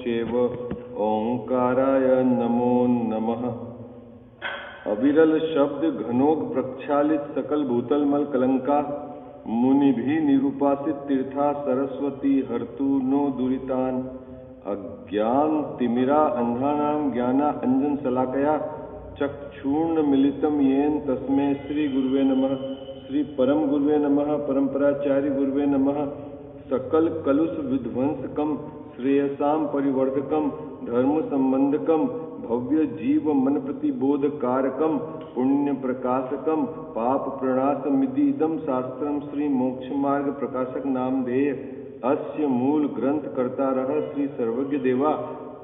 चैव ओंकाराय नमो नमः। अविरल शब्द घनोग प्रक्षालित सकल भूतलमल कलंका मुनि भी निरूपासित तीर्था सरस्वती हर्तु नो दुरितान। अज्ञान तिमिरा अंधानाम ज्ञाना अंजन शलाकया चक्षुर्ण मिलितम येन तस्मै श्री गुरुवे नमः। श्री परम गुरुवे नमः। परंपराचार्य गुरुवे नमः। सकल कलुष विध्वंसकम श्रेयसाम परिवर्धकम धर्म संबंधकम भव्य जीव मन प्रतिबोध कारकम पुण्य प्रकाशकम पाप प्रणाश मिदिदम शास्त्रम श्री मोक्ष मार्ग प्रकाशक नामधेय अस्य मूल ग्रंथ करता रह श्री सर्वज्ञ देवा।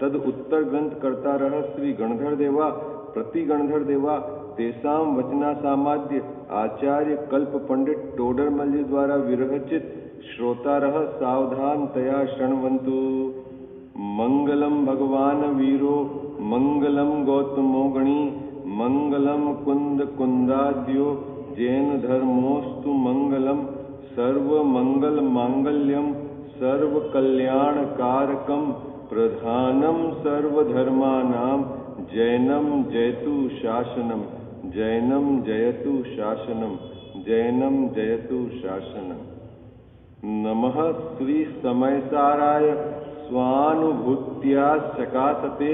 तद उत्तर ग्रंथ करता रह श्री गणधर देवा। प्रति गणधर देवा तेसाम वचना सामाद्य आचार्य कल्प पंडित टोडरमल जी द्वारा विरचित श्रोता रह सावधान तया शृण्वन्तु। मंगलम भगवान वीरो मंगलम गौतमो गणी मंगलम कुंद कुंदाद्यो जैन धर्मोस्तु मंगलम सर्व मंगल मांगल्यम सर्व कल्याण कारकम प्रधानम सर्वधर्मानां जैनम जयतु शासनम जैनम जयतु शासनम जैनम जयतु शासनम। नमः श्री समयसाराय स्वानुभूत्या सकाशते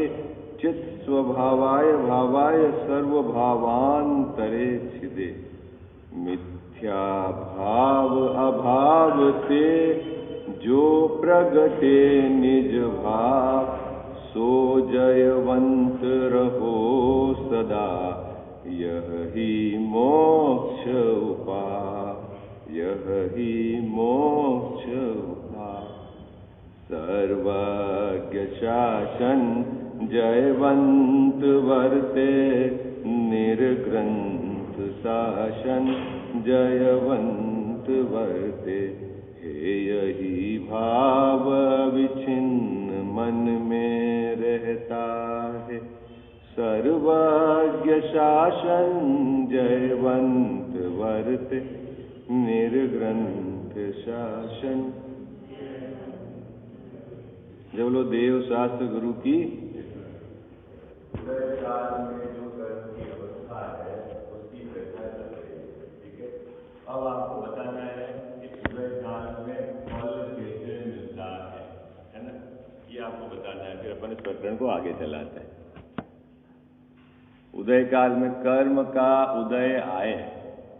चित् स्वभावाय भावाय सर्वभावांतरे छिदे। मिथ्या भाव अभाव ते जो प्रगटे निज भाव सो जयवंत रहो सदा यह ही मोक्ष उपाय यह ही मोक्ष उपाय। सर्वज्ञ शासन जयवंत वर्ते निर्ग्रंथ शासन जयवंत वर्ते। हे यही भाव विच्छिन्न मन में रहता है सर्वज्ञ शासन जयवंत वर्ते निर्ग्रंथ शासन। जय बोलो देव शास्त्र गुरु की। काल में जो कर्म की अवस्था है उसकी चर्चा चल रही है, ठीक है। अब आपको बताना है कि उदय काल में फल कैसे मिलता है ना, ये आपको बताना है। फिर अपन इस प्रकरण को आगे चलाते हैं। उदय काल में कर्म का उदय आए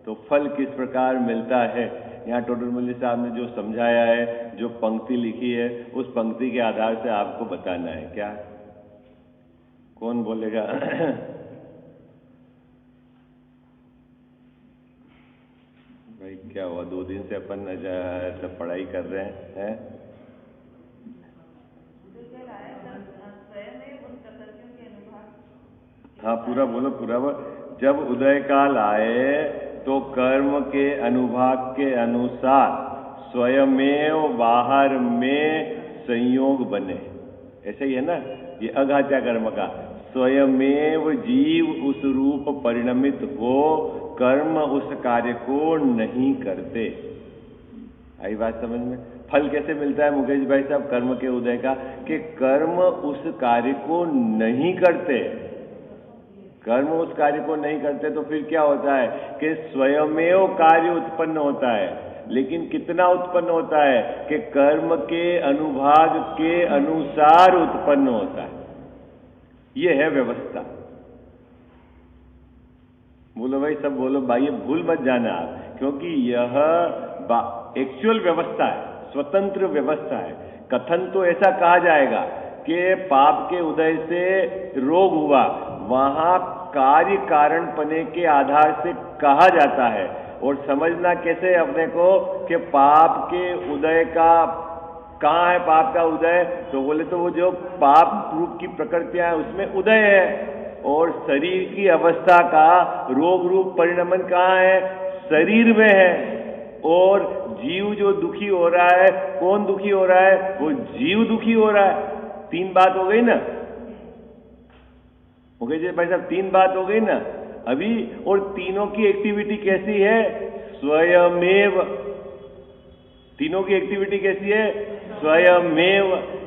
तो फल किस प्रकार मिलता है, यहाँ टोडरमल साहब ने जो समझाया है, जो पंक्ति लिखी है, उस पंक्ति के आधार से आपको बताना है। क्या कौन बोलेगा? भाई क्या हुआ, 2 दिन से अपन सब पढ़ाई कर रहे हैं? हाँ पूरा बोलो, पूरा बोलो। जब उदय काल आए तो कर्म के अनुभाग के अनुसार स्वयमेव बाहर में संयोग बने। ऐसे ही है ना, ये अघात्या कर्म का स्वयमेव जीव उस रूप परिणमित हो, कर्म उस कार्य को नहीं करते। आई बात समझ में? फल कैसे मिलता है मुकेश भाई साहब कर्म के उदय का? कि कर्म उस कार्य को नहीं करते। कर्म उस कार्य को नहीं करते तो फिर क्या होता है कि स्वयमेव कार्य उत्पन्न होता है, लेकिन कितना उत्पन्न होता है कि कर्म के अनुभाग के अनुसार उत्पन्न होता है। यह है व्यवस्था। बोलो भाई, सब बोलो भाई, ये भूल मत जाना आप, क्योंकि यह एक्चुअल व्यवस्था है, स्वतंत्र व्यवस्था है। कथन तो ऐसा कहा जाएगा कि पाप के उदय से रोग हुआ, वहां कार्य कारण पने के आधार से कहा जाता है। और समझना कैसे अपने को कि पाप के उदय का कहाँ है, पाप का उदय? तो बोले तो वो जो पाप रूप की प्रकृतियां है उसमें उदय है, और शरीर की अवस्था का रोग रूप परिणमन कहाँ है? शरीर में है। और जीव जो दुखी हो रहा है, कौन दुखी हो रहा है? वो जीव दुखी हो रहा है। 3 बात हो गई ना मुकेश जी भाई साहब, 3 बात हो गई ना अभी। और तीनों की एक्टिविटी कैसी है? स्वयमेव। तीनों की एक्टिविटी कैसी है? स्वयमेव।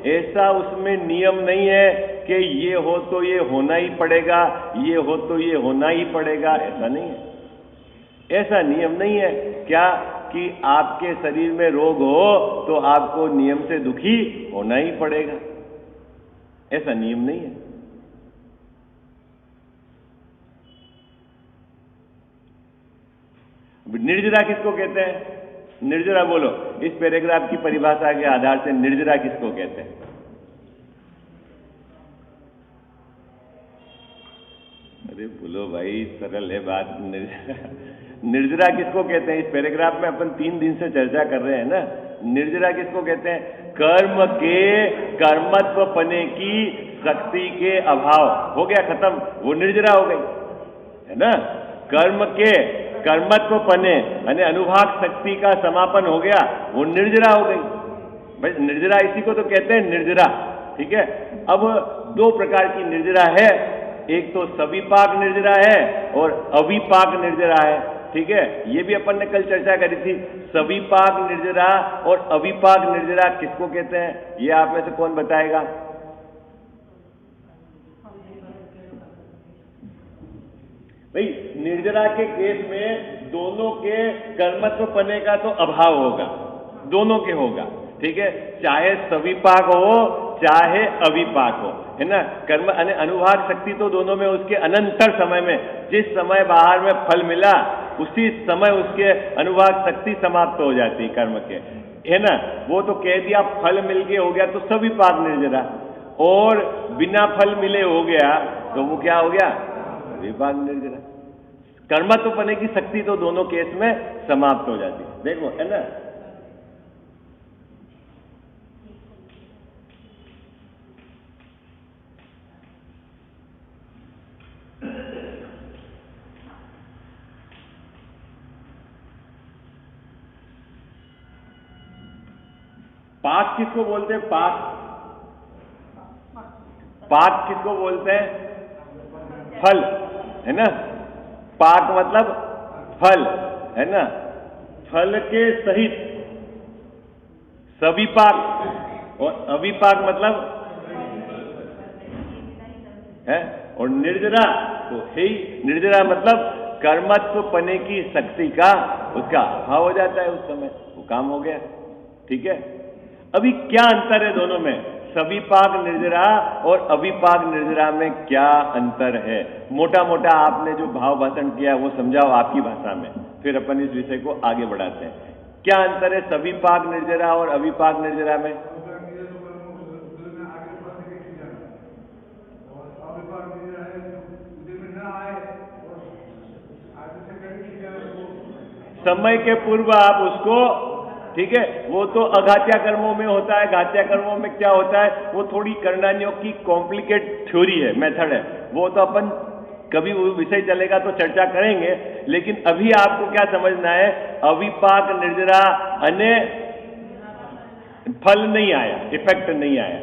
ऐसा उसमें नियम नहीं है कि ये हो तो ये होना ही पड़ेगा, ये हो तो ये होना ही पड़ेगा, ऐसा नहीं है। ऐसा नियम नहीं है क्या कि आपके शरीर में रोग हो तो आपको नियम से दुखी होना ही पड़ेगा, ऐसा नियम नहीं है। निर्जरा किसको कहते हैं? निर्जरा बोलो, इस पैराग्राफ की परिभाषा के आधार से निर्जरा किसको कहते हैं? अरे बोलो भाई, सरल है बात। निर्जरा किसको कहते हैं? इस पैराग्राफ में अपन 3 दिन से चर्चा कर रहे हैं ना। निर्जरा किसको कहते हैं? कर्म के कर्मत्व पने की शक्ति के अभाव। हो गया, खत्म, वो निर्जरा हो गई, है ना। कर्म के कर्मत्व पने यानी अनुभाग शक्ति का समापन हो गया, वो निर्जरा हो गई। भाई निर्जरा इसी को तो कहते हैं निर्जरा, ठीक है। अब 2 प्रकार की निर्जरा है, एक तो सविपाक निर्जरा है और अविपाक निर्जरा है, ठीक है। ये भी अपन ने कल चर्चा करी थी। सविपाक निर्जरा और अविपाक निर्जरा किसको कहते हैं? ये आप में से कौन बताएगा? भाई निर्जरा के केस में दोनों के कर्मत्व पने का तो अभाव होगा, दोनों के होगा, ठीक है। चाहे सविपाक हो चाहे अविपाक हो, है ना। कर्म यानी अनुभाग शक्ति तो दोनों में उसके अनंतर समय में, जिस समय बाहर में फल मिला उसी समय उसके अनुभाग शक्ति समाप्त हो जाती कर्म के, है ना। वो तो कह दिया फल मिल के हो गया तो सविपाक निर्जरा, और बिना फल मिले हो गया तो वो क्या हो गया? विपाक निर्जरा। कर्मत्व पने की शक्ति तो दोनों केस में समाप्त हो जाती है, देखो, है ना। पाक किसको बोलते हैं? पाक, पाक किसको बोलते हैं? फल, है ना। पाक मतलब फल, है ना। फल के सहित सविपाक, और अविपाक मतलब है। और निर्जरा तो है ही, निर्जरा मतलब कर्मत्व पने की शक्ति का उसका अभाव हो जाता है, उस समय वो काम हो गया, ठीक है। अभी क्या अंतर है दोनों में? सविपाक निर्जरा और अविपाक निर्जरा में क्या अंतर है? मोटा मोटा आपने जो भाव भाषण किया वो समझाओ आपकी भाषा में, फिर अपन इस विषय को आगे बढ़ाते हैं। क्या अंतर है सविपाक निर्जरा और अविपाक निर्जरा में? समय के पूर्व आप उसको, ठीक है, वो तो अघात्या कर्मों में होता है। घात्या कर्मों में क्या होता है? वो थोड़ी करणानियों की कॉम्प्लिकेट थ्योरी है, मेथड है, वो तो अपन कभी वो विषय चलेगा तो चर्चा करेंगे। लेकिन अभी आपको क्या समझना है? अविपाक निर्जरा अने फल नहीं आया, इफेक्ट नहीं आया,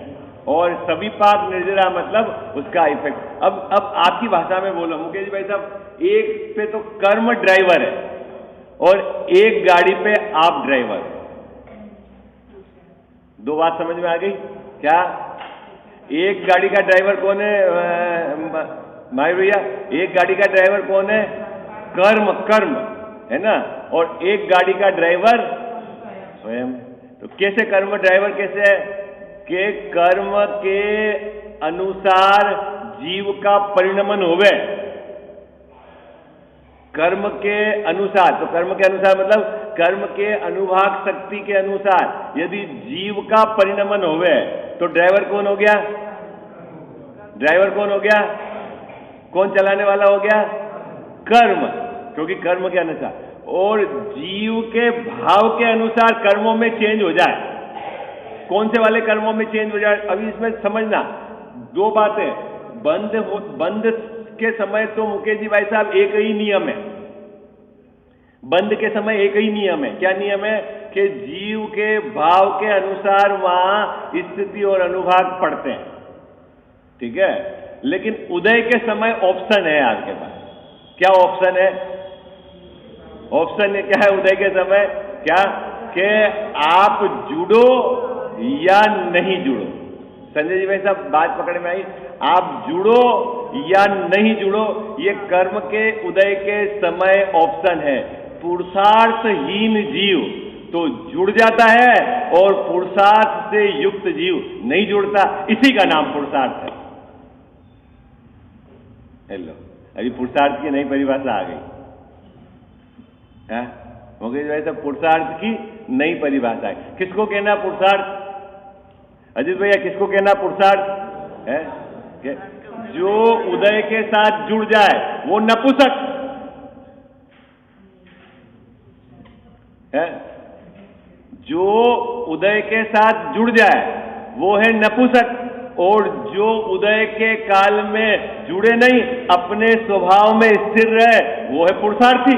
और सविपाक निर्जरा मतलब उसका इफेक्ट। अब आपकी भाषा में बोलो मुकेश भाई साहब, एक पे तो कर्म ड्राइवर है और एक गाड़ी पे आप ड्राइवर, 2 बात समझ में आ गई क्या? एक गाड़ी का ड्राइवर कौन है भाई भैया? एक गाड़ी का ड्राइवर कौन है? कर्म, कर्म, है ना। और एक गाड़ी का ड्राइवर स्वयं। तो कैसे कर्म ड्राइवर कैसे है? कि कर्म के अनुसार जीव का परिणमन होवे, कर्म के अनुसार। तो कर्म के अनुसार मतलब कर्म के अनुभाग शक्ति के अनुसार यदि जीव का परिणमन होवे तो ड्राइवर कौन हो गया? ड्राइवर कौन हो गया? कौन चलाने वाला हो गया? कर्म, क्योंकि कर्म के अनुसार। और जीव के भाव के अनुसार कर्मों में चेंज हो जाए, कौन से वाले कर्मों में चेंज हो जाए? अभी इसमें समझना 2 बातें। बंद के समय तो मुकेश जी भाई साहब एक ही नियम है, बंद के समय एक ही नियम है। क्या नियम है? कि जीव के भाव के अनुसार वहां स्थिति और अनुभाग पड़ते हैं, ठीक है। लेकिन उदय के समय ऑप्शन है आपके पास। क्या ऑप्शन है? ऑप्शन है क्या है उदय के समय? क्या कि आप जुड़ो या नहीं जुड़ो। संजय जी भाई साहब बात पकड़ में आई? आप जुड़ो या नहीं जुड़ो, ये कर्म के उदय के समय ऑप्शन है। पुरुषार्थहीन जीव तो जुड़ जाता है और पुरुषार्थ से युक्त जीव नहीं जुड़ता, इसी का नाम पुरुषार्थ है। हेलो, अभी पुरुषार्थ की नई परिभाषा आ गई है, मुकेश भाई साहब, पुरुषार्थ की नई परिभाषा है। किसको कहना पुरुषार्थ? अजीत भैया, किसको कहना पुरुषार्थ है? जो उदय के साथ जुड़ जाए वो नपुंसक है। जो उदय के साथ जुड़ जाए वो है नपुंसक, और जो उदय के काल में जुड़े नहीं, अपने स्वभाव में स्थिर रहे, वो है पुरुषार्थी।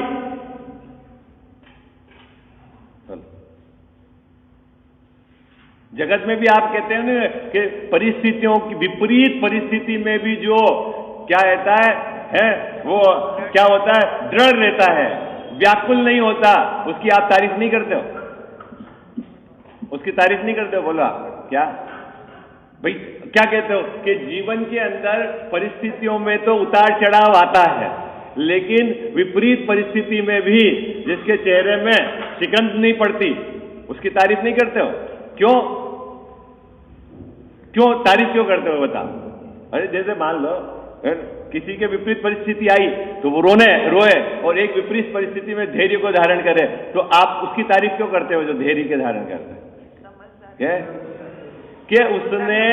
जगत में भी आप कहते हैं ना कि परिस्थितियों की, विपरीत परिस्थिति में भी जो क्या रहता है वो क्या होता है? दृढ़ रहता है, व्याकुल नहीं होता। उसकी आप तारीफ नहीं करते हो? उसकी तारीफ नहीं करते हो? बोलो आप क्या भाई, क्या कहते हो कि जीवन के अंदर परिस्थितियों में तो उतार चढ़ाव आता है, लेकिन विपरीत परिस्थिति में भी जिसके चेहरे में शिकंज नहीं पड़ती, उसकी तारीफ नहीं करते हो? क्यों? क्यों तारीफ क्यों करते हो बता? अरे जैसे मान लो किसी के विपरीत परिस्थिति आई तो वो रोए, और एक विपरीत परिस्थिति में धैर्य को धारण करे, तो आप उसकी तारीफ क्यों करते हो जो धैर्य के धारण करते हैं? कि उसने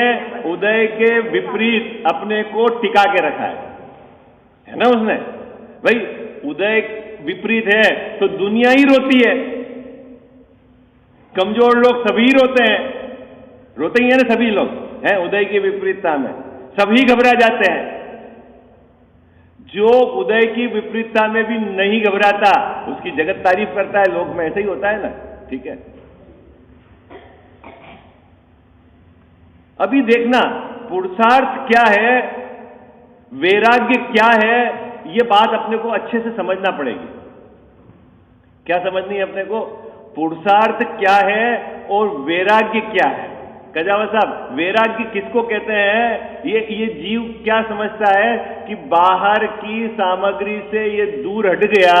उदय के विपरीत अपने को टिका के रखा है ना? उसने भाई उदय विपरीत है तो दुनिया ही रोती है, कमजोर लोग सभी रोते हैं, रोते ही है ना सभी लोग हैं उदय की विपरीतता में, सभी घबरा जाते हैं। जो उदय की विपरीतता में भी नहीं घबराता उसकी जगत तारीफ करता है, लोक में ऐसे ही होता है ना, ठीक है। अभी देखना पुरुषार्थ क्या है, वैराग्य क्या है, ये बात अपने को अच्छे से समझना पड़ेगी। क्या समझनी है अपने को? पुरुषार्थ क्या है और वैराग्य क्या है। कजावत साहब, वैराग्य किसको कहते हैं? ये जीव क्या समझता है कि बाहर की सामग्री से ये दूर हट गया,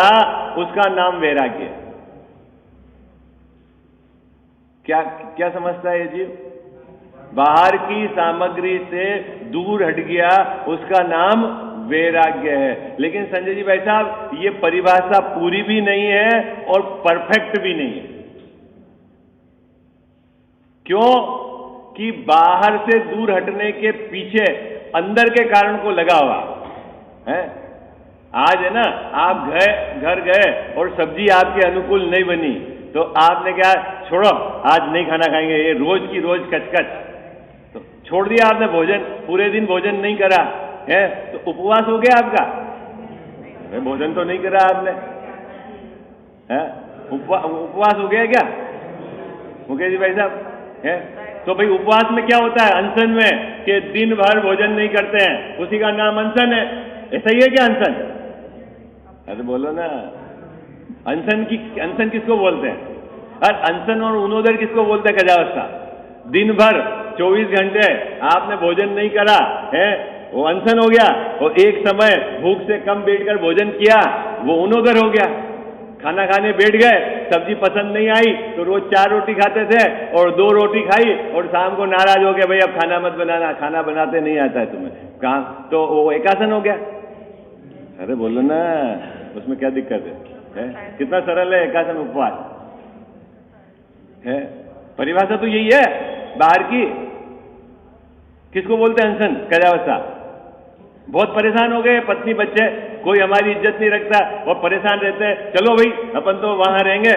उसका नाम वैराग्य है। क्या समझता है ये जीव? बाहर की सामग्री से दूर हट गया, उसका नाम वैराग्य है। लेकिन संजय जी भाई साहब, ये परिभाषा पूरी भी नहीं है और परफेक्ट भी नहीं है। क्यों? कि बाहर से दूर हटने के पीछे अंदर के कारण को लगा हुआ है। आज है ना, आप घर गए और सब्जी आपके अनुकूल नहीं बनी, तो आपने क्या, छोड़ो आज नहीं खाना खाएंगे, ये रोज की रोज कचकच, तो छोड़ दिया आपने भोजन, पूरे दिन भोजन नहीं करा है, तो उपवास हो गया आपका? भोजन तो नहीं करा आपने, है उपवास हो गया क्या मुकेश जी भाई साहब? है तो भाई उपवास में क्या होता है? अनशन में कि दिन भर भोजन नहीं करते हैं, उसी का नाम अनशन है। ऐसा ही है क्या अनशन? अरे बोलो ना, अनशन किसको बोलते हैं? और अनशन और उनोदर किसको बोलते हैं? कजावस्ता। दिन भर 24 घंटे आपने भोजन नहीं करा है, वो अनशन हो गया, और एक समय भूख से कम बैठकर भोजन किया, वो उनोदर हो गया। खाना खाने बैठ गए, सब्जी पसंद नहीं आई तो रोज 4 रोटी खाते थे और 2 रोटी खाई, और शाम को नाराज हो गए, भाई अब खाना मत बनाना, खाना बनाते नहीं आता है तुम्हें, कहाँ, तो वो एकासन हो गया। अरे बोलो ना, उसमें क्या दिक्कत है? कितना सरल है एकासन उपवास है। परिभाषा तो यही है बाहर की। किसको बोलते हैं अनशन? कजावस्ता। बहुत परेशान हो गए, पत्नी बच्चे, कोई हमारी इज्जत नहीं रखता और परेशान रहते हैं, चलो भाई अपन तो वहां रहेंगे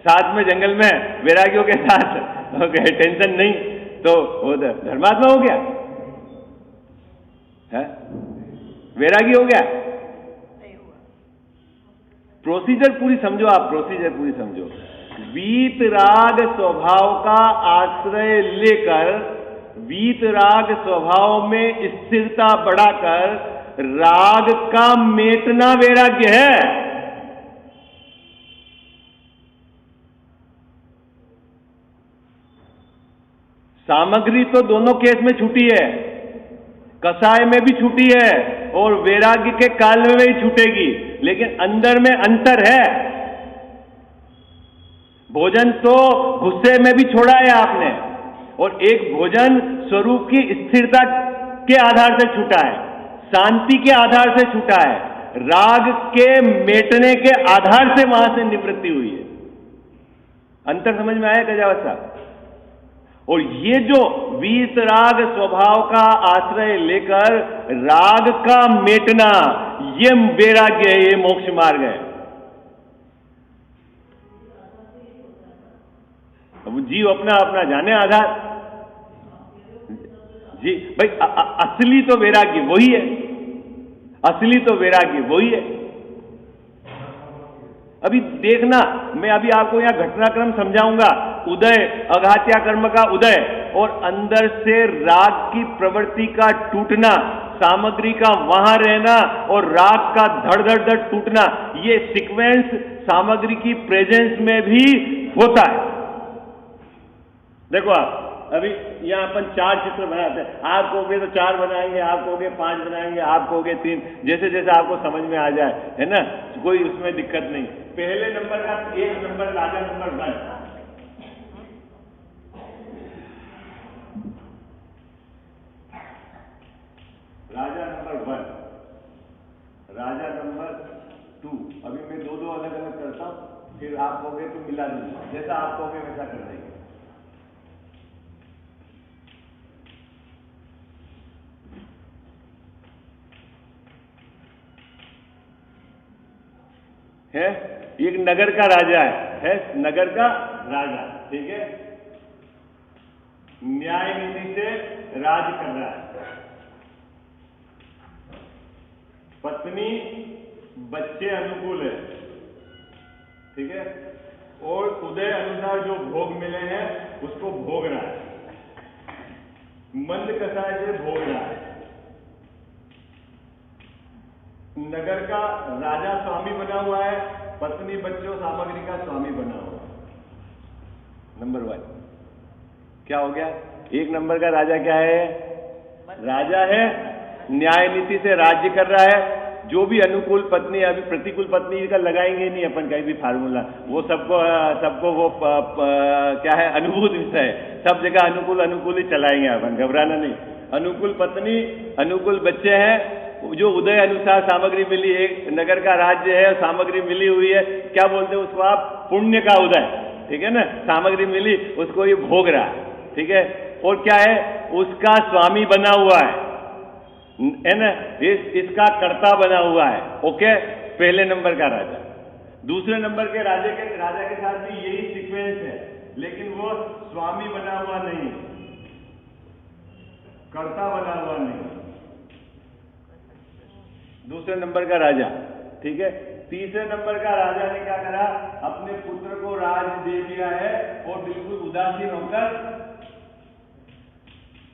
साथ में जंगल में वैरागियों के साथ, टेंशन नहीं, तो वो धर्मात्मा हो गया है, वैरागी हो गया। प्रोसीजर पूरी समझो आप, प्रोसीजर पूरी समझो। वीतराग स्वभाव का आश्रय लेकर, वीतराग स्वभाव में स्थिरता बढ़ाकर राग का मेटना वैराग्य है। सामग्री तो दोनों केस में छूटी है, कसाय में भी छूटी है और वैराग्य के काल में भी छूटेगी, लेकिन अंदर में अंतर है। भोजन तो गुस्से में भी छोड़ा है आपने, और एक भोजन स्वरूप की स्थिरता के आधार से छूटा है, शांति के आधार से छूटा है, राग के मेटने के आधार से वहां से निवृत्ति हुई है। अंतर समझ में आया गजावत साहब? और ये जो वीतराग स्वभाव का आश्रय लेकर राग का मेटना, ये वैराग्य है, ये मोक्ष मार्ग है। अब जीव अपना अपना जाने आधार जी भाई, असली तो वैराग्य वही है, असली तो वैराग्य वही है। अभी देखना, मैं अभी आपको यहां घटनाक्रम समझाऊंगा। उदय, अघात्या कर्म का उदय और अंदर से राग की प्रवृत्ति का टूटना, सामग्री का वहां रहना और राग का धड़ धड़ धड़ टूटना, ये सीक्वेंस सामग्री की प्रेजेंस में भी होता है। देखो आप अभी यहां अपन 4 चित्र बनाते हैं, आप कहोगे तो 4 बनाएंगे, आप कहोगे 5 बनाएंगे, आप कहोगे 3, जैसे जैसे आपको समझ में आ जाए, है ना, कोई उसमें दिक्कत नहीं। पहले नंबर का 1 नंबर राजा नंबर 1, राजा नंबर 1, राजा नंबर 2। अभी मैं 2-2 अलग अलग करता हूं, फिर आप कहोगे तो मिला दूंगा, जैसा आप कहोगे वैसा कर देंगे। है एक नगर का राजा है नगर का राजा, ठीक है, न्याय नीति से राज कर रहा है, पत्नी बच्चे अनुकूल है, ठीक है, और उदय अनुसार जो भोग मिले हैं उसको भोग रहा है, मंद कसाय से भोग रहा है। नगर का राजा स्वामी बना हुआ है, पत्नी बच्चों सामग्री का स्वामी बना हुआ है। नंबर 1 क्या हो गया? 1 नंबर का राजा क्या है? राजा है, न्याय नीति से राज्य कर रहा है। जो भी अनुकूल पत्नी, अभी प्रतिकूल पत्नी का लगाएंगे नहीं अपन कहीं भी फार्मूला, वो सबको वो क्या है, अनुभूत विषय है, सब जगह अनुकूल अनुकूल ही चलाएंगे अपन, घबराना नहीं। अनुकूल पत्नी, अनुकूल बच्चे हैं, जो उदय अनुसार सामग्री मिली, एक नगर का राज्य है, सामग्री मिली हुई है, क्या बोलते हैं उसको आप? पुण्य का उदय, ठीक है ना, सामग्री मिली उसको ये भोग रहा है, ठीक है। और क्या है? उसका स्वामी बना हुआ है ना, इसका कर्ता बना हुआ है। ओके, पहले नंबर का राजा। दूसरे नंबर के राजा के साथ भी यही सीक्वेंस है, लेकिन वो स्वामी बना हुआ नहीं, कर्ता बना हुआ नहीं, दूसरे नंबर का राजा, ठीक है। तीसरे नंबर का राजा ने क्या करा? अपने पुत्र को राज दे दिया है और बिल्कुल उदासीन होकर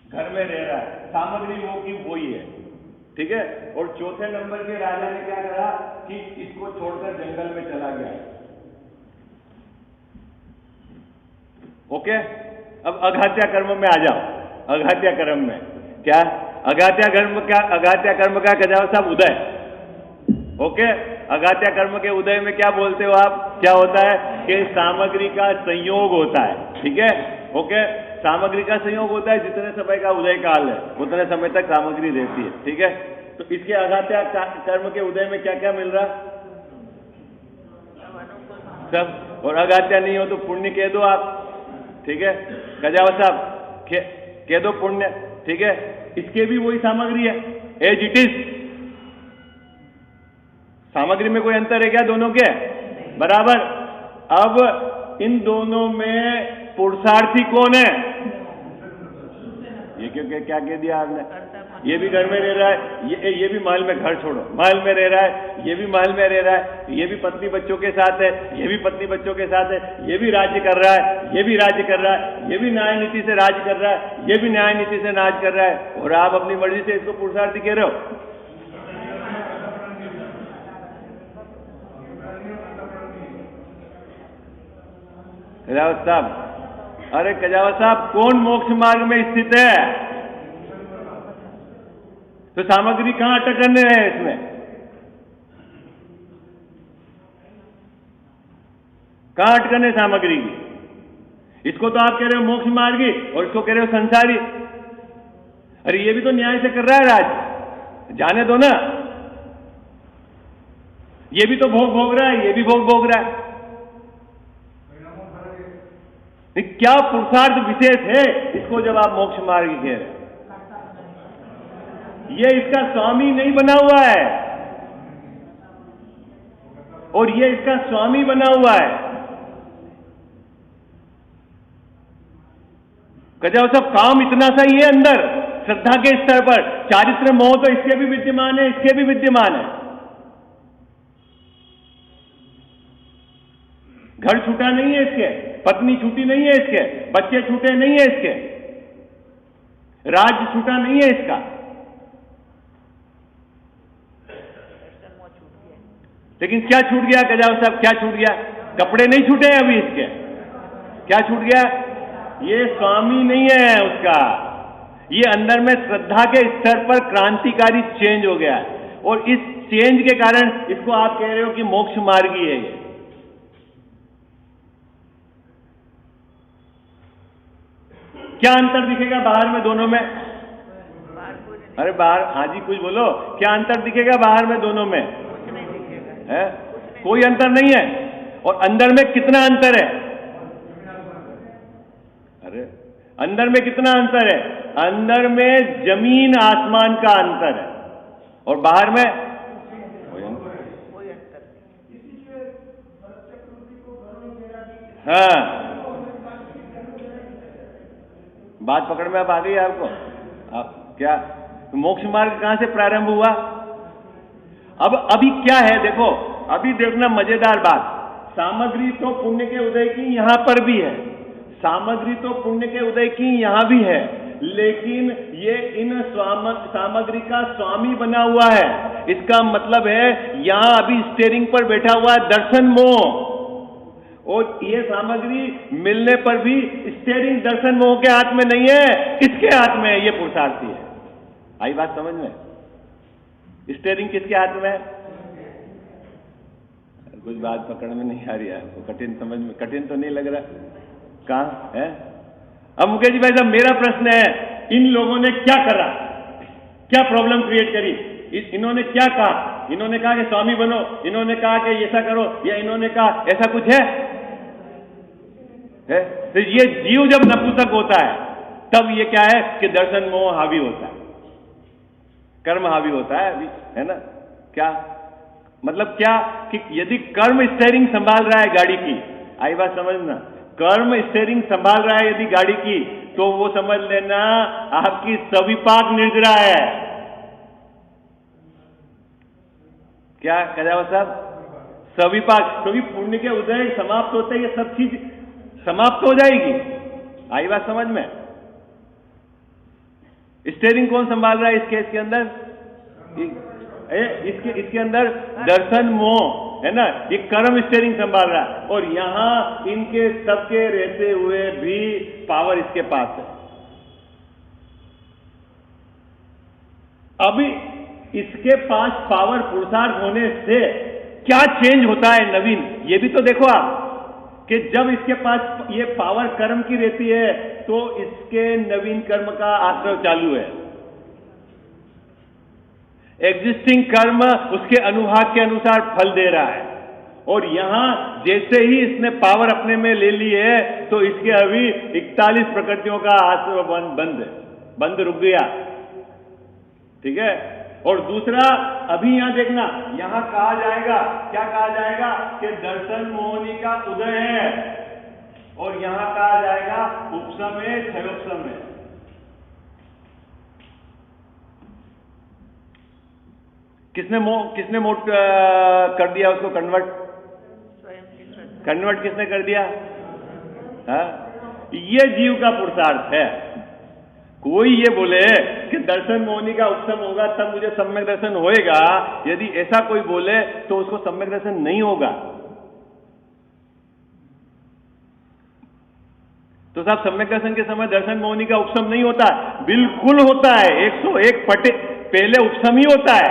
घर में रह रहा है, सामग्री वो की वही है, ठीक है। और चौथे नंबर के राजा ने क्या करा कि इसको छोड़कर जंगल में चला गया। ओके, अब अघात्या कर्म में आ जाओ। अघात्या कर्म में क्या? अघात्या कर्म का गजाव साहब उदय। ओके, अघात्या कर्म के उदय में क्या बोलते हो आप? क्या होता है कि सामग्री का संयोग होता है, ठीक है। ओके, सामग्री का संयोग होता है, जितने समय का उदय काल है उतने समय तक सामग्री रहती है, ठीक है। तो इसके अघात्या कर्म के उदय में क्या क्या मिल रहा? सब। और अघात्या नहीं हो तो पुण्य कह दो आप, ठीक है। गजावत साहब कह दो पुण्य, ठीक है। इसके भी वही सामग्री है, एज इट इज। सामग्री में कोई अंतर है क्या दोनों के? बराबर। अब इन दोनों में पुरुषार्थी कौन है? ये क्यों क्या कह दिया आपने? ये भी घर में रह रहा है, ये भी महल में, घर छोड़ो, महल में रह रहा है, ये भी महल में रह रहा है, ये भी पत्नी बच्चों के साथ है, ये भी पत्नी बच्चों के साथ है, ये भी राज्य कर रहा है, ये भी राज्य कर रहा है, ये भी न्याय नीति से राज्य कर रहा है, ये भी न्याय नीति से राज कर रहा है, और आप अपनी मर्जी से इसको पुरुषार्थी कह रहे हो। साहब अरे कजावा साहब, कौन मोक्ष मार्ग में स्थित है? तो सामग्री कहां अटकने है इसमें? कहां अटकने सामग्री की? इसको तो आप कह रहे हो मोक्ष मार्गी और इसको कह रहे हो संसारी। अरे ये भी तो न्याय से कर रहा है राज, जाने दो ना। ये भी तो भोग रहा है, ये भी भोग रहा है। क्या पुरुषार्थ विशेष है इसको जब आप मोक्ष मार्ग कह रहे हैं? ये इसका स्वामी नहीं बना हुआ है, और ये इसका स्वामी बना हुआ है। कजाओ सब काम इतना सा ही है अंदर, श्रद्धा के स्तर पर। चारित्र मोह तो इसके भी विद्यमान है, इसके भी विद्यमान है। घर छूटा नहीं है इसके, पत्नी छूटी नहीं है इसके, बच्चे छूटे नहीं है इसके, राज्य छूटा नहीं है इसका। लेकिन क्या छूट गया कजाव साहब, क्या छूट गया? कपड़े नहीं छूटे हैं अभी इसके। क्या छूट गया? ये स्वामी नहीं है उसका। ये अंदर में श्रद्धा के स्तर पर क्रांतिकारी चेंज हो गया है, और इस चेंज के कारण इसको आप कह रहे हो कि मोक्ष मार्गी है ये। क्या अंतर दिखेगा बाहर में दोनों में? अरे बाहर, हाँ जी कुछ बोलो, क्या अंतर दिखेगा बाहर में दोनों में? है? कोई अंतर नहीं है। और अंदर में कितना अंतर है? अरे अंदर में कितना अंतर है? अंदर में जमीन आसमान का अंतर है, और बाहर में कोई अंतर। हाँ, बात पकड़ में अब आ गई आपको? आप क्या मोक्ष मार्ग कहां से प्रारंभ हुआ? अब अभी क्या है देखो, अभी देखना मजेदार बात। सामग्री तो पुण्य के उदय की यहां पर भी है, सामग्री तो पुण्य के उदय की यहां भी है, लेकिन ये इन सामग्री का स्वामी बना हुआ है। इसका मतलब है यहां अभी स्टीयरिंग पर बैठा हुआ है दर्शन मोह, और ये सामग्री मिलने पर भी स्टीयरिंग दर्शन मोह के हाथ में नहीं है। किसके हाथ में है? ये पुरुषार्थी है। आई बात समझ में? स्टीयरिंग किसके हाथ में है? कुछ बात पकड़ में नहीं आ रही है आपको, कठिन समझ में, कठिन तो नहीं लग रहा? कहां है? अब मुकेश जी भाई साहब, मेरा प्रश्न है, इन लोगों ने क्या करा? क्या प्रॉब्लम क्रिएट करी? इन्होंने क्या कहा? इन्होंने कहा कि स्वामी बनो, इन्होंने कहा कि ऐसा करो, या इन्होंने कहा ऐसा कुछ है? तो ये जीव जब नपुंसक होता है तब ये क्या है कि दर्शन मोह हावी होता है, कर्म हावी होता है अभी, है ना? क्या मतलब? क्या कि यदि कर्म स्टीयरिंग संभाल रहा है गाड़ी की, आई बात समझना, कर्म स्टीयरिंग संभाल रहा है यदि गाड़ी की, तो वो समझ लेना आपकी सविपाक निर्जरा है। क्या कजावा साहब? सविपाक, क्योंकि पुण्य के उदय समाप्त होते ये सब चीज समाप्त हो जाएगी। आई बात समझ में? स्टीयरिंग कौन संभाल रहा है इस केस के अंदर? इसके अंदर दर्शन मोह है ना, ये कर्म स्टीयरिंग संभाल रहा है, और यहां इनके सबके रहते हुए भी पावर इसके पास है। अभी इसके पास पावर पुरुषार्थ होने से क्या चेंज होता है नवीन, ये भी तो देखो आप, कि जब इसके पास ये पावर कर्म की रहती है तो इसके नवीन कर्म का आश्रय चालू है। एग्जिस्टिंग कर्म उसके अनुभाग के अनुसार फल दे रहा है, और यहां जैसे ही इसने पावर अपने में ले ली है तो इसके अभी 41 प्रकृतियों का आश्रय बंद रुक गया। ठीक है? और दूसरा, अभी यहां देखना, यहां कहा जाएगा, क्या कहा जाएगा कि दर्शन मोहिनी का उदय है, और यहां कहा जाएगा उपसमय क्षयोपसमय। किसने मोट कर दिया उसको कन्वर्ट? कन्वर्ट किसने कर दिया? हाँ? ये जीव का पुरुषार्थ है। कोई ये बोले कि दर्शन मोहिनी का उपशम होगा तब मुझे सम्यक दर्शन होएगा, यदि ऐसा कोई बोले तो उसको सम्यक दर्शन नहीं होगा। तो साहब सम्यक दर्शन के समय दर्शन मौनी का उपशम नहीं होता, बिल्कुल होता है, 101 पहले उपशम ही होता है,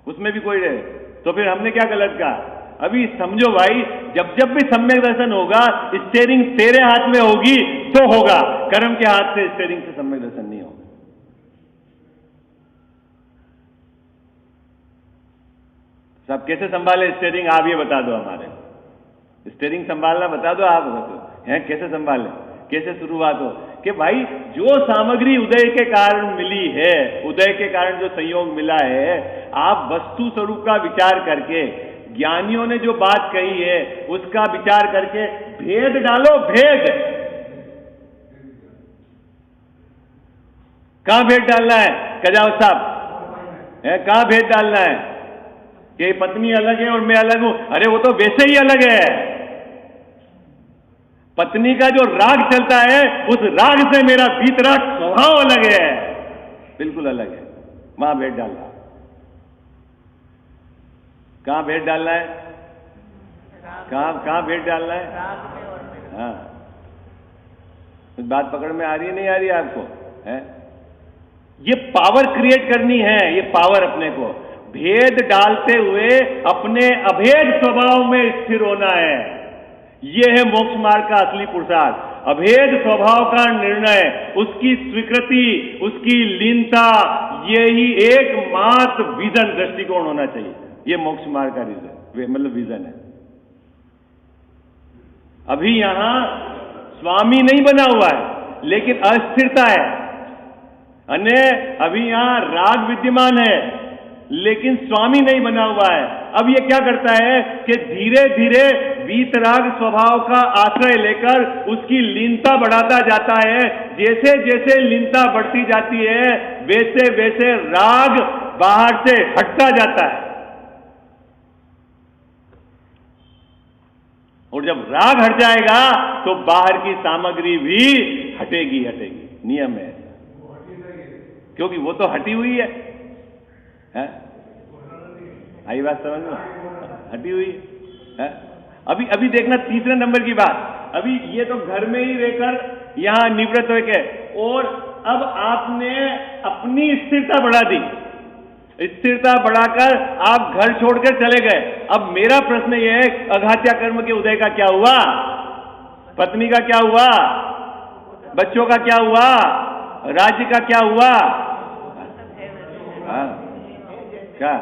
उसमें भी कोई रहे। तो फिर हमने क्या गलत कहा? अभी समझो भाई, जब जब भी सम्यक दर्शन होगा, स्टेयरिंग तेरे हाथ में होगी तो होगा, कर्म के हाथ से स्टेयरिंग से सम्यक दर्शन नहीं होगा। सब कैसे संभाले स्टेयरिंग, आप ये बता दो, हमारे स्टेयरिंग संभालना बता दो आप, हैं कैसे संभाले, कैसे शुरुआत हो? कि भाई जो सामग्री उदय के कारण मिली है, उदय के कारण जो संयोग मिला है, आप वस्तु स्वरूप का विचार करके, ज्ञानियों ने जो बात कही है उसका विचार करके भेद डालो, भेद। कहां भेद डालना है कजाव साहब? कहां भेद डालना है कि पत्नी अलग है और मैं अलग हूं? अरे वो तो वैसे ही अलग है। पत्नी का जो राग चलता है, उस राग से मेरा भीतराग स्वभाव अलग है, बिल्कुल अलग है। वहां भेद डालना। कहां भेद डालना है? कहां भेद डालना है? हाँ, बात पकड़ में आ रही है, नहीं आ रही है आपको? है ये पावर क्रिएट करनी है, ये पावर अपने को भेद डालते हुए अपने अभेद स्वभाव में स्थिर होना है। ये है मोक्ष मार्ग का असली पुरुषार्थ। अभेद स्वभाव का निर्णय, उसकी स्वीकृति, उसकी लीनता, यही एकमात्र विजन दृष्टिकोण होना चाहिए। ये मोक्ष मार्ग का रीजन, मतलब विजन है। अभी यहां स्वामी नहीं बना हुआ है, लेकिन अस्थिरता है। अभी यहां राग विद्यमान है, लेकिन स्वामी नहीं बना हुआ है। अब ये क्या करता है कि धीरे धीरे वीतराग स्वभाव का आश्रय लेकर उसकी लीनता बढ़ाता जाता है। जैसे जैसे लीनता बढ़ती जाती है, वैसे वैसे राग बाहर से हटता जाता है। और जब राग हट जाएगा तो बाहर की सामग्री भी हटेगी, नियम है, क्योंकि वो तो हटी हुई है। आई बात समझ में? हटी हुई है। अभी देखना तीसरे नंबर की बात। अभी ये तो घर में ही रहकर यहां निवृत्त होकर, और अब आपने अपनी स्थिरता बढ़ा दी, स्थिरता बढ़ाकर आप घर छोड़कर चले गए। अब मेरा प्रश्न यह है, अघात्या कर्म के उदय का क्या हुआ? पत्नी का क्या हुआ? बच्चों का क्या हुआ? राज्य का क्या हुआ? क्या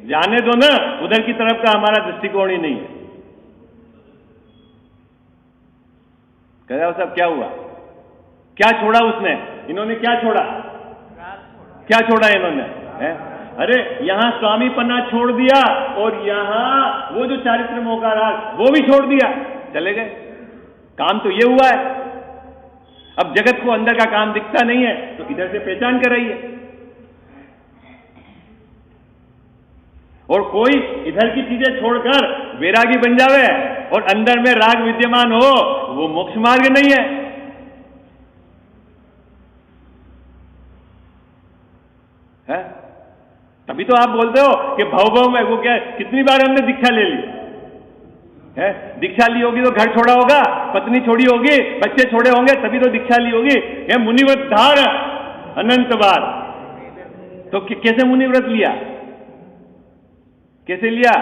जाने दो ना, उधर की तरफ का हमारा दृष्टिकोण ही नहीं है। कह साहब क्या हुआ? क्या छोड़ा उसने? इन्होंने क्या छोड़ा? क्या छोड़ा इन्होंने? अरे यहां स्वामी पन्ना छोड़ दिया, और यहां वो जो चारित्र मोह का राग वो भी छोड़ दिया, चले गए। काम तो ये हुआ है। अब जगत को अंदर का काम दिखता नहीं है, तो इधर से पहचान कराइए। और कोई इधर की चीजें छोड़कर वैरागी बन जावे और अंदर में राग विद्यमान हो, वो मोक्ष मार्ग नहीं है। तभी तो आप बोलते हो कि भव में वो क्या, कितनी बार हमने दीक्षा ले ली है? दीक्षा ली होगी तो घर छोड़ा होगा, पत्नी छोड़ी होगी, बच्चे छोड़े होंगे, तभी तो दीक्षा ली होगी। ये मुनिव्रत धार अनंत बार। तो कैसे मुनिव्रत लिया? कैसे लिया?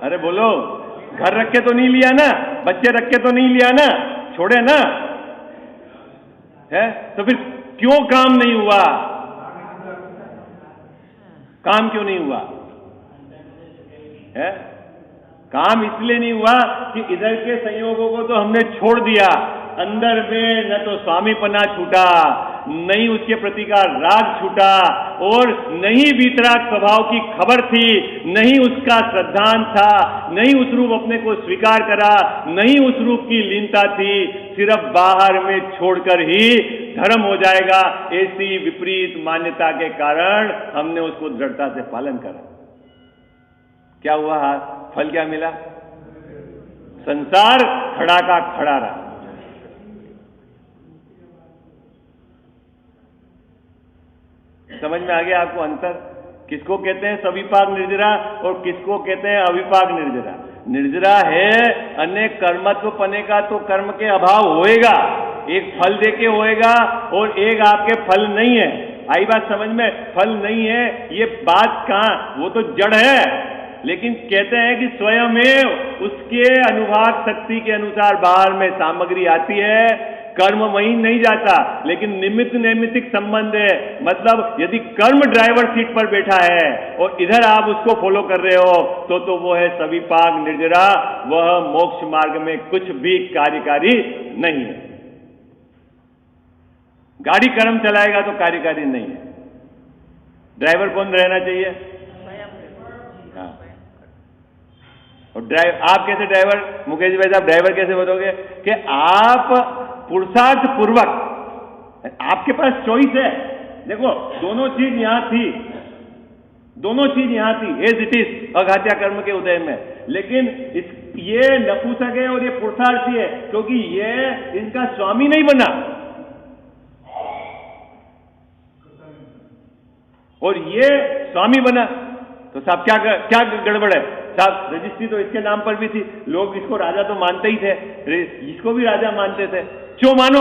अरे बोलो, घर रख के तो नहीं लिया ना, बच्चे रख के तो नहीं लिया ना, छोड़े ना है? तो फिर क्यों काम नहीं हुआ? काम क्यों नहीं हुआ है? काम इसलिए नहीं हुआ कि इधर के संयोगों को तो हमने छोड़ दिया, अंदर में न तो स्वामीपना छूटा, नहीं उसके प्रति का राग छूटा, और नहीं वीतराग स्वभाव की खबर थी, नहीं उसका श्रद्धांत था, नहीं उस रूप अपने को स्वीकार करा, नहीं उस रूप की लीनता थी। सिर्फ बाहर में छोड़कर ही धर्म हो जाएगा, ऐसी विपरीत मान्यता के कारण हमने उसको दृढ़ता से पालन करा। क्या हुआ? फल क्या मिला? संसार खड़ा का खड़ा रहा। समझ में आ गया आपको अंतर? किसको कहते हैं सविपाक निर्जरा और किसको कहते हैं अविपाक निर्जरा? निर्जरा है, अन्य कर्मत्व पने का तो कर्म के अभाव होएगा, एक फल देके होएगा और एक आपके फल नहीं है। आई बात समझ में? फल नहीं है ये बात कहां, वो तो जड़ है, लेकिन कहते हैं कि स्वयमेव उसके अनुभाग शक्ति के अनुसार बाहर में सामग्री आती है, कर्म वहीं नहीं जाता, लेकिन निमित्त नैमित्तिक संबंध है। मतलब यदि कर्म ड्राइवर सीट पर बैठा है और इधर आप उसको फॉलो कर रहे हो तो वो है सविपाक निर्जरा, वह मोक्ष मार्ग में कुछ भी कार्यकारी नहीं है। गाड़ी कर्म चलाएगा तो कार्यकारी नहीं है। ड्राइवर कौन रहना चाहिए? हाँ। और आप कैसे ड्राइवर, मुकेश भाई साहब ड्राइवर कैसे बनोगे कि आप पुरुषार्थ पूर्वक, आपके पास चॉइस है। देखो दोनों चीज यहां थी, दोनों चीज यहां थी एज इट इज अघात्या कर्म के उदय में, लेकिन ये नपुंसक है और ये पुरुषार्थी है, क्योंकि ये इनका स्वामी नहीं बना और ये स्वामी बना। तो साहब क्या गड़बड़ है साहब? रजिस्ट्री तो इसके नाम पर भी थी, लोग इसको राजा तो मानते ही थे, इसको भी राजा मानते थे, क्यों मानो?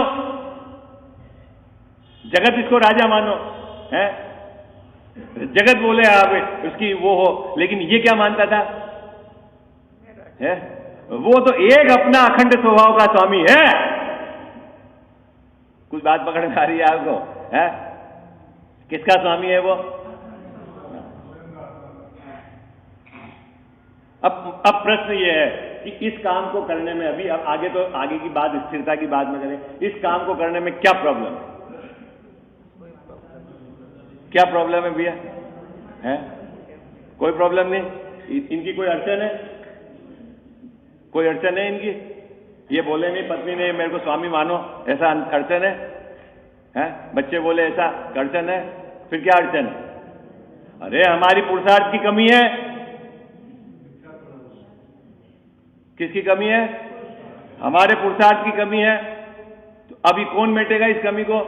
जगत इसको राजा मानो है, जगत बोले आप उसकी वो हो, लेकिन ये क्या मानता था है? वो तो एक अपना अखंड स्वभाव का स्वामी है। कुछ बात पकड़ में आ रही है आपको? है किसका स्वामी है वो? अब प्रश्न ये है कि इस काम को करने में अभी, अब आगे तो आगे की बात स्थिरता की बात में करें, इस काम को करने में क्या प्रॉब्लम है? क्या प्रॉब्लम है भैया? है कोई प्रॉब्लम नहीं? इनकी कोई अड़चन है? कोई अड़चन है इनकी? ये बोले नहीं पत्नी ने मेरे को स्वामी मानो, ऐसा अड़चन है? बच्चे बोले ऐसा अड़चन है? फिर क्या अड़चन है? अरे हमारी पुरुषार्थ की कमी है। किसकी कमी है? हमारे पुरुषार्थ की कमी है। तो अभी कौन मेटेगा इस कमी को?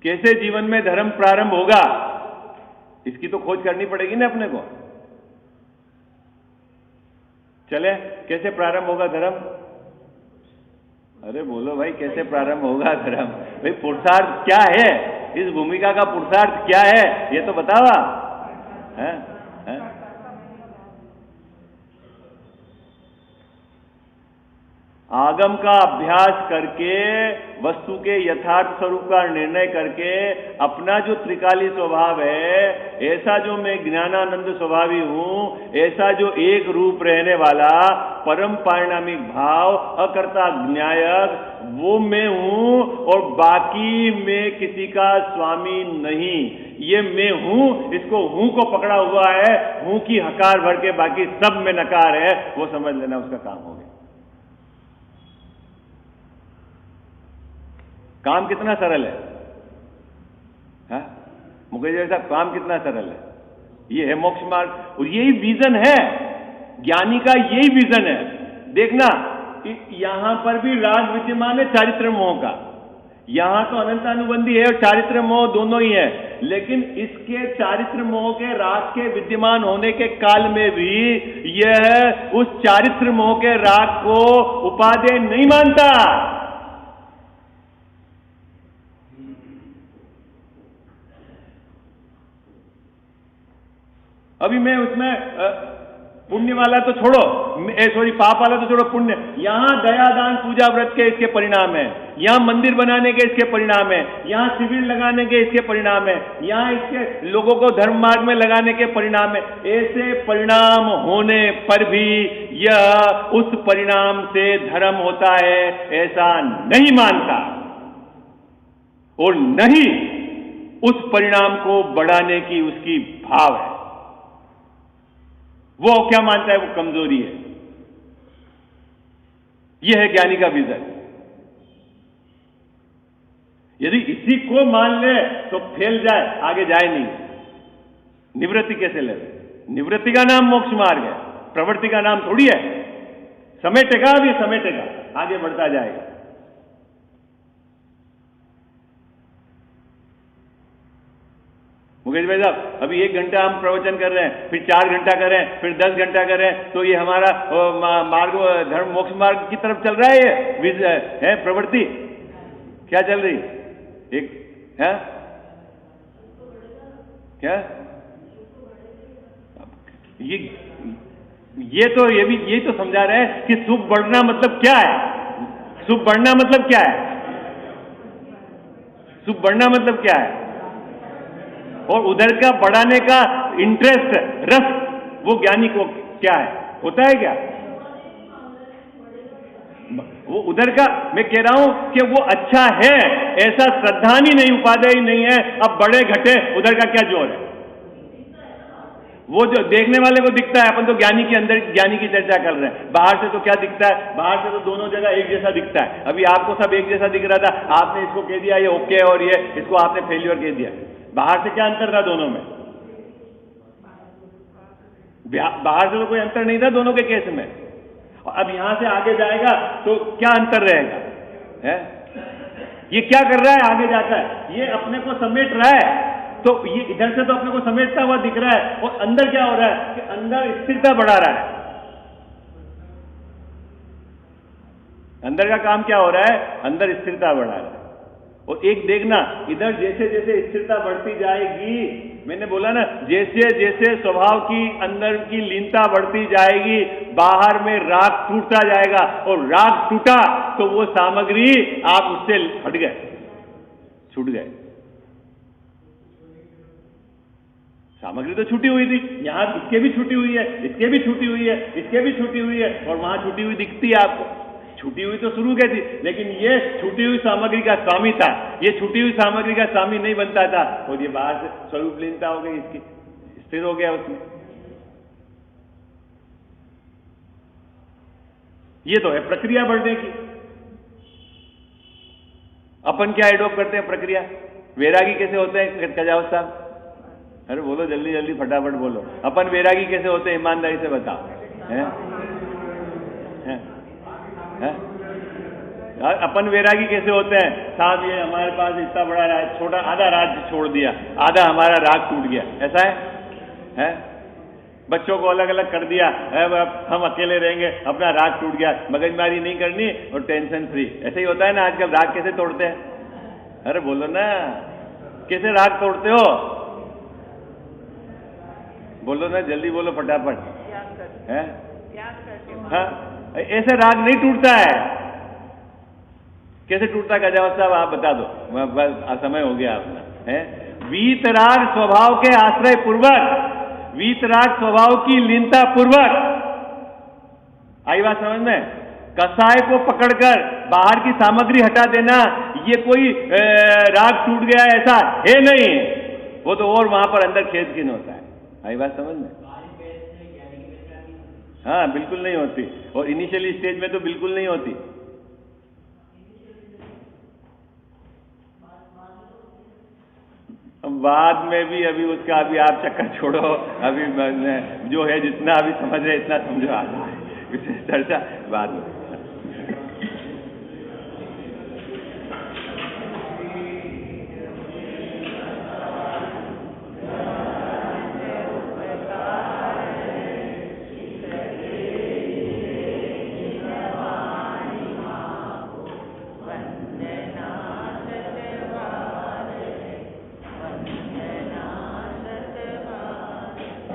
कैसे जीवन में धर्म प्रारंभ होगा, इसकी तो खोज करनी पड़ेगी ना अपने को। चले कैसे प्रारंभ होगा धर्म? अरे बोलो भाई, कैसे प्रारंभ होगा धर्म? भाई पुरुषार्थ क्या है, इस भूमिका का पुरुषार्थ क्या है, ये तो बतावा है? आगम का अभ्यास करके, वस्तु के यथार्थ स्वरूप का निर्णय करके, अपना जो त्रिकाली स्वभाव है, ऐसा जो मैं ज्ञानानंद स्वभावी हूं, ऐसा जो एक रूप रहने वाला परम पारिणामिक भाव, अकर्ता ज्ञायक, वो मैं हूं और बाकी मैं किसी का स्वामी नहीं। ये मैं हूं, इसको हूं को पकड़ा हुआ है, हूं की हकार भर के बाकी सब में नकार है, वो समझ लेना उसका काम हो गया। काम कितना सरल है, मुकेश जी साहब, काम कितना सरल है। ये है मोक्ष मार्ग, और यही विजन है ज्ञानी का, यही विजन है। देखना यहां पर भी राग विद्यमान है चारित्र मोह का, यहां तो अनंत अनुबंधी है और चारित्र मोह दोनों ही है, लेकिन इसके चारित्र मोह के राग के विद्यमान होने के काल में भी यह उस चारित्र मोह के राग को उपादेय नहीं मानता। अभी मैं उसमें पुण्य वाला तो छोड़ो, सॉरी पाप वाला तो छोड़ो, पुण्य, यहां दया दान पूजा व्रत के इसके परिणाम है, यहां मंदिर बनाने के इसके परिणाम है, यहां शिविर लगाने के इसके परिणाम है, यहां इसके लोगों को धर्म मार्ग में लगाने के परिणाम है। ऐसे परिणाम होने पर भी यह उस परिणाम से धर्म होता है ऐसा नहीं मानता, और नहीं उस परिणाम को बढ़ाने की उसकी भाव है। वो क्या मानता है? वो कमजोरी है। यह है ज्ञानी का विजन। यदि इसी को मान ले तो फैल जाए, आगे जाए नहीं। निवृत्ति कैसे ले? निवृत्ति का नाम मोक्ष मार्ग है, प्रवृत्ति का नाम थोड़ी है। समेटेगा भी, समेटेगा, आगे बढ़ता जाएगा। मुकेश भाई साहब, अभी 1 घंटा हम प्रवचन कर रहे हैं, फिर 4 घंटा कर रहे हैं, फिर 10 घंटा कर रहे हैं, तो ये हमारा मार्ग, धर्म मोक्ष मार्ग की तरफ चल रहा है, ये है प्रवृत्ति क्या चल रही एक है क्या? ये तो समझा रहे हैं कि सुख बढ़ना मतलब क्या है, सुख बढ़ना मतलब क्या है, सुख बढ़ना मतलब क्या है, और उधर का बढ़ाने का इंटरेस्ट, रस, वो ज्ञानी को क्या है, होता है क्या? वो उधर का मैं कह रहा हूं कि वो अच्छा है, ऐसा श्रद्धानी नहीं, उपादेय नहीं है। अब बड़े घटे उधर का क्या जोर है, वो जो देखने वाले को दिखता है। अपन तो ज्ञानी के अंदर ज्ञानी की चर्चा कर रहे हैं, बाहर से तो क्या दिखता है, बाहर से तो दोनों जगह एक जैसा दिखता है। अभी आपको सब एक जैसा दिख रहा था, आपने इसको कह दिया ये ओके और ये इसको आपने फेल्योर कह दिया। बाहर से क्या अंतर था दोनों में? बाहर से तो कोई अंतर नहीं था दोनों के केस में। और अब यहां से आगे जाएगा तो क्या अंतर रहेगा है? ये क्या कर रहा है आगे जाकर, ये अपने को समेट रहा है, तो ये इधर से तो अपने को समेटता हुआ दिख रहा है, और अंदर क्या हो रहा है कि अंदर स्थिरता बढ़ा रहा है। अंदर का काम क्या हो रहा है, अंदर स्थिरता बढ़ा रहा है। और एक देखना, इधर जैसे जैसे स्थिरता बढ़ती जाएगी, मैंने बोला ना, जैसे जैसे स्वभाव की अंदर की लीनता बढ़ती जाएगी, बाहर में राग टूटता जाएगा, और राग टूटा तो वो सामग्री आप उससे हट गए, छूट गए। सामग्री तो छूटी हुई थी, यहां इसके भी छूटी हुई है, इसके भी छूटी हुई है, इसके भी छूटी हुई है, और वहां छूटी हुई दिखती है आपको। छूटी हुई तो शुरू गई थी, लेकिन ये छूटी हुई सामग्री का स्वामी था, ये छूटी हुई सामग्री का स्वामी नहीं बनता था, और ये बाहर से स्वरूप लीनता हो गई, इसकी स्थिर हो गया उसमें। ये तो है प्रक्रिया बढ़ने की। अपन क्या एडॉप्ट करते हैं प्रक्रिया? वैरागी कैसे होते हैं कजावत साहब? अरे बोलो जल्दी जल्दी, फटाफट बोलो। अपन वैरागी कैसे होते हैं, ईमानदारी से बताओ। हैं? अपन वैरागी कैसे होते हैं? साहब ये हमारे पास इतना बड़ा राज, छोटा आधा राज्य छोड़ दिया, आधा हमारा राग टूट गया, ऐसा है? बच्चों को अलग अलग कर दिया, हम अकेले रहेंगे, अपना राग टूट गया, मगजमारी नहीं करनी और टेंशन फ्री। ऐसे ही होता है ना आजकल। राग कैसे तोड़ते हैं? अरे बोलो ना, कैसे राग तोड़ते हो? बोलो ना, जल्दी बोलो फटाफट। है? हाँ, ऐसे राग नहीं टूटता है। कैसे टूटता है गजावत साहब, आप बता दो, बस समय हो गया अपना। है वीतराग स्वभाव के आश्रय पूर्वक, वीतराग स्वभाव की लीनता पूर्वक। आई बात समझ में? कसाय को पकड़कर बाहर की सामग्री हटा देना, ये कोई राग टूट गया ऐसा है नहीं, वो तो और वहां पर अंदर खेद खीन होता है। आई बात समझ में? हाँ, बिल्कुल नहीं होती, और इनिशियली स्टेज में तो बिल्कुल नहीं होती। बाद में भी अभी उसका, अभी आप चक्कर छोड़ो, अभी जो है जितना अभी समझ रहे इतना समझो, आधा है चर्चा बाद में।